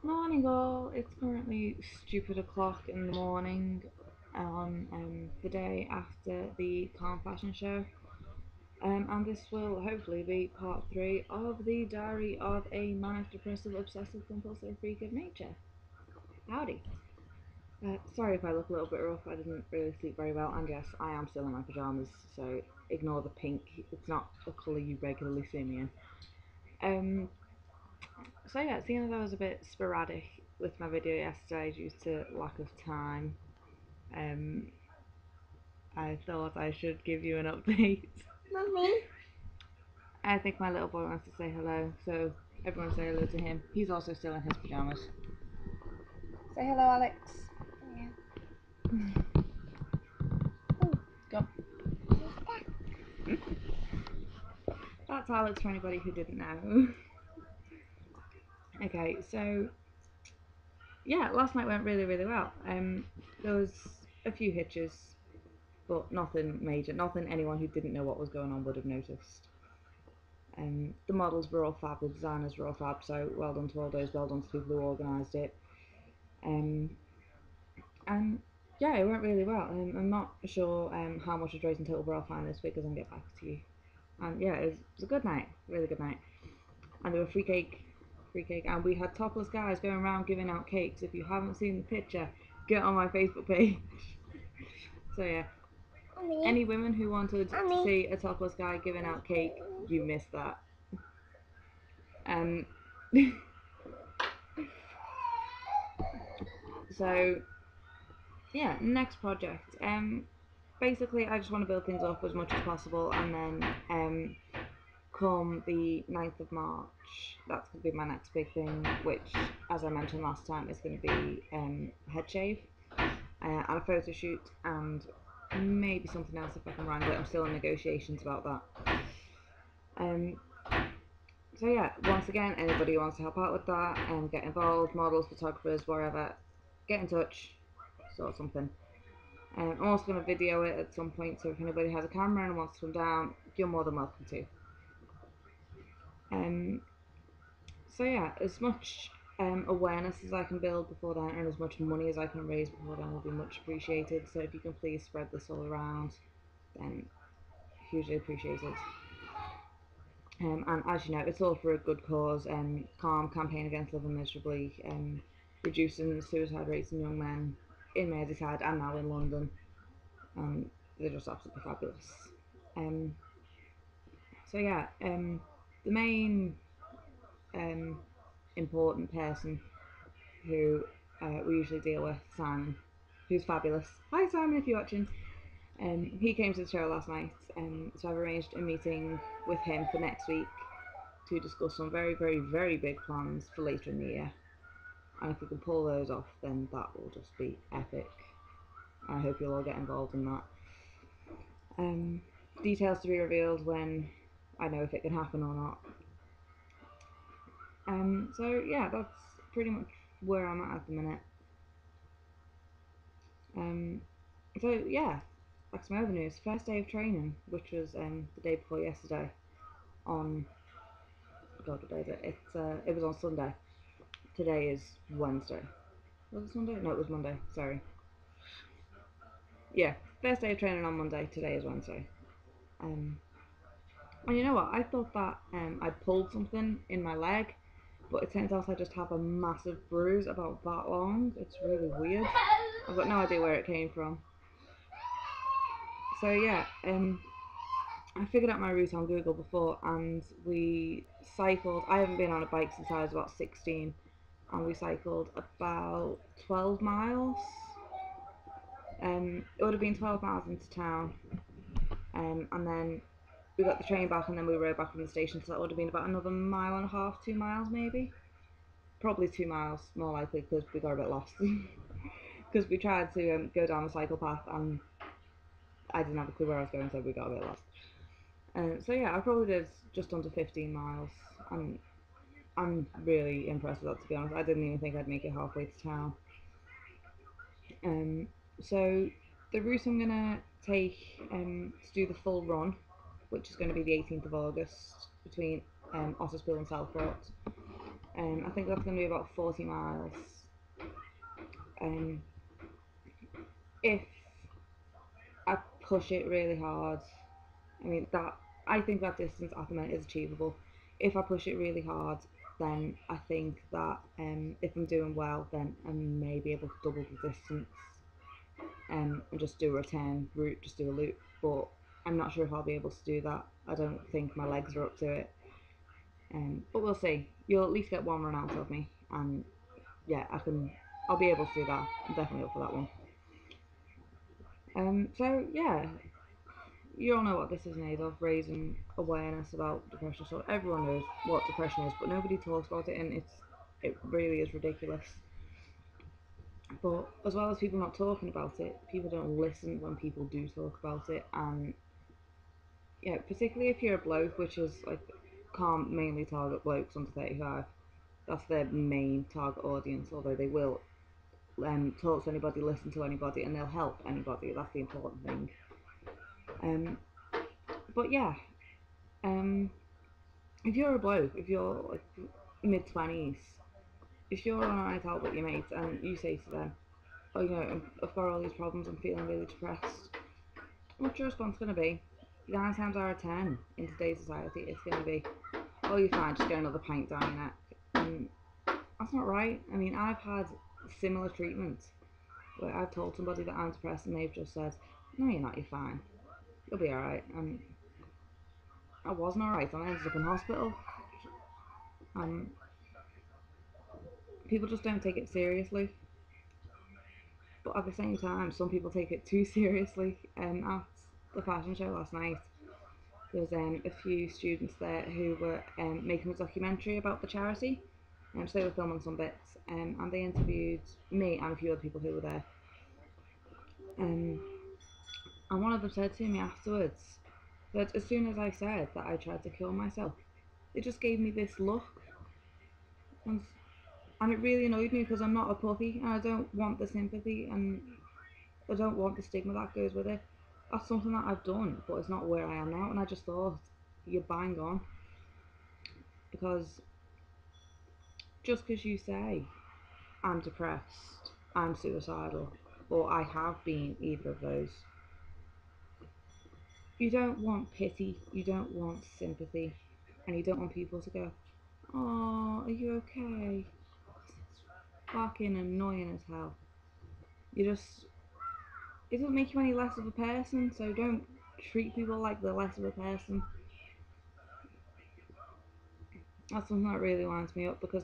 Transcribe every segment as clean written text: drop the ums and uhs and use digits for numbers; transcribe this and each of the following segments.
Morning all, it's currently stupid o'clock in the morning on the day after the Calm Fashion Show, and this will hopefully be part 3 of the Diary of a Manic, Depressive, Obsessive, Compulsive Freak of Nature. Howdy. Sorry if I look a little bit rough, I didn't really sleep very well, and yes, I am still in my pyjamas, so ignore the pink, it's not the colour you regularly see me in. Um, So yeah, seeing as I was a bit sporadic with my video yesterday due to lack of time, um, I thought I should give you an update. Mommy. I think my little boy wants to say hello, so everyone say hello to him. He's also still in his pajamas. Say hello, Alex. Yeah. Go. That's Alex for anybody who didn't know. Okay, so yeah, last night went really well. There was a few hitches, but nothing major, nothing anyone who didn't know what was going on would have noticed. The models were all fab, the designers were all fab, so well done to all those, well done to people who organised it. And yeah, it went really well. I'm not sure how much was raised in total, but I'll find this week as I get back to you. And yeah, it was a good night, really good night. And there were free cake, and we had topless guys going around giving out cakes. If you haven't seen the picture, get on my Facebook page. So yeah, Mommy. any women who wanted to see a topless guy giving out cake, you missed that. So yeah, next project. Basically I just want to build things up as much as possible, and then come the 9th of March, that's going to be my next big thing, which, as I mentioned last time, is going to be a head shave and a photo shoot, and maybe something else if I can wrangle it. I'm still in negotiations about that. So yeah, once again, anybody who wants to help out with that and get involved, models, photographers, wherever, get in touch, sort something. I'm also going to video it at some point, so if anybody has a camera and wants to come down, you're more than welcome to. So yeah, as much awareness as I can build before then, and as much money as I can raise before then, will be much appreciated. So if you can please spread this all around, then hugely appreciated. And as you know, it's all for a good cause. Calm campaign against living miserably, reducing suicide rates in young men in Merseyside and now in London. They're just absolutely fabulous. So yeah, the main important person who we usually deal with, Simon, who's fabulous. Hi Simon, if you're watching. He came to the show last night, so I've arranged a meeting with him for next week to discuss some very big plans for later in the year. And if we can pull those off, then that will just be epic. I hope you'll all get involved in that. Details to be revealed when I know if it can happen or not. So yeah, that's pretty much where I'm at the minute. So yeah, back to my other news. First day of training, which was the day before yesterday. On God, what day is it? It was on Sunday. Today is Wednesday. Was it Sunday? No, it was Monday. Sorry. Yeah, first day of training on Monday. Today is Wednesday. And you know what? I thought that I pulled something in my leg, but it turns out I just have a massive bruise about that long. It's really weird. I've got no idea where it came from. So yeah, I figured out my route on Google before, and we cycled. I haven't been on a bike since I was about 16, and we cycled about 12 miles. It would have been 12 miles into town, and then we got the train back, and then we rode back from the station, so that would have been about another mile and a half, 2 miles maybe. Probably 2 miles, more likely, because we got a bit lost. Because we tried to go down the cycle path, and I didn't have a clue where I was going, so we got a bit lost. So yeah, I probably did just under 15 miles. I'm really impressed with that, to be honest. I didn't even think I'd make it halfway to town. So the route I'm gonna take to do the full run, which is going to be the 18th of August between Otterspool and Southport, I think that's going to be about 40 miles. If I push it really hard, I think that distance at the minute is achievable. If I push it really hard, then I think that if I'm doing well, then I may be able to double the distance and just do a return route, just do a loop. But I'm not sure if I'll be able to do that. I don't think my legs are up to it. But we'll see. You'll at least get one run out of me, and yeah, I'll be able to do that. I'm definitely up for that one. So yeah, you all know what this is made of, raising awareness about depression. So everyone knows what depression is, but nobody talks about it, and it really is ridiculous. But as well as people not talking about it, people don't listen when people do talk about it, and yeah, particularly if you're a bloke, which is like can't mainly target blokes under 35. That's their main target audience, although they will talk to anybody, listen to anybody, and they'll help anybody. That's the important thing. But yeah, if you're a bloke, if you're like mid-20s, if you're on a night out with your mates and you say to them, oh, you know, I've got all these problems, I'm feeling really depressed, what's your response going to be? 9 times out of 10 in today's society, it's going to be, oh, you're fine, just get another pint down your neck. And that's not right. I mean, I've had similar treatment where I've told somebody that I'm depressed and they've just said, no, you're not, you're fine, you'll be alright. And I wasn't alright, and I ended up in hospital. People just don't take it seriously. But at the same time, some people take it too seriously. At the fashion show last night, there was a few students there who were making a documentary about the charity. So they were filming some bits, and they interviewed me and a few other people who were there. And one of them said to me afterwards that as soon as I said that I tried to kill myself, they just gave me this look. And it really annoyed me because I'm not a puppy and I don't want the sympathy and I don't want the stigma that goes with it. That's something that I've done, but it's not where I am now, and I just thought, you're bang on. Because just because you say, I'm depressed, I'm suicidal, or I have been either of those, you don't want pity, you don't want sympathy, and you don't want people to go, oh, are you okay? Fucking annoying as hell. It doesn't make you any less of a person, so don't treat people like they're less of a person. That's something that really winds me up, because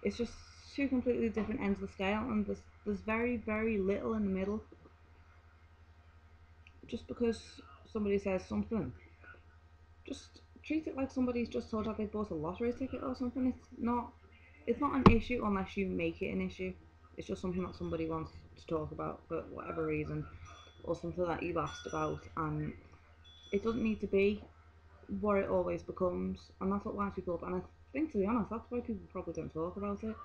it's just two completely different ends of the scale, and there's very, very little in the middle. Just because somebody says something, just treat it like somebody's just told you they bought a lottery ticket or something. It's not an issue unless you make it an issue. It's just something that somebody wants to talk about for whatever reason, or something that you've asked about, and it doesn't need to be what it always becomes, and that's what winds people up. And I think, to be honest, that's why people probably don't talk about it,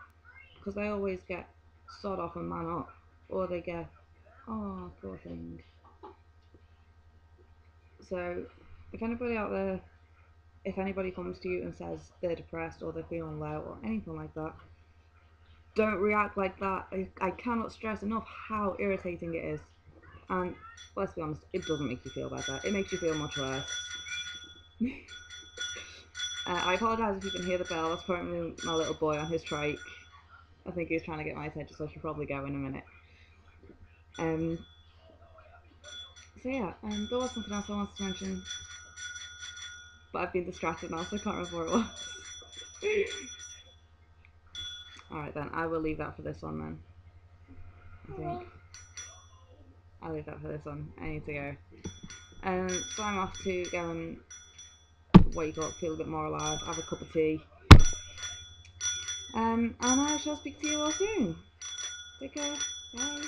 because they always get sod off and man up, or they get, oh, poor thing. So if anybody out there, if anybody comes to you and says they're depressed or they're feeling low or anything like that, don't react like that. I cannot stress enough how irritating it is. And let's be honest, it doesn't make you feel better. It makes you feel much worse. I apologise if you can hear the bell. That's probably my little boy on his trike. I think he's trying to get my attention, so I should probably go in a minute. So yeah, there was something else I wanted to mention, but I've been distracted now, so I can't remember what it was. Alright then, I will leave that for this one then. I think. I'll leave that for this one. I need to go. So I'm off to go and, feel a bit more alive, have a cup of tea. And I shall speak to you all soon. Take care. Bye.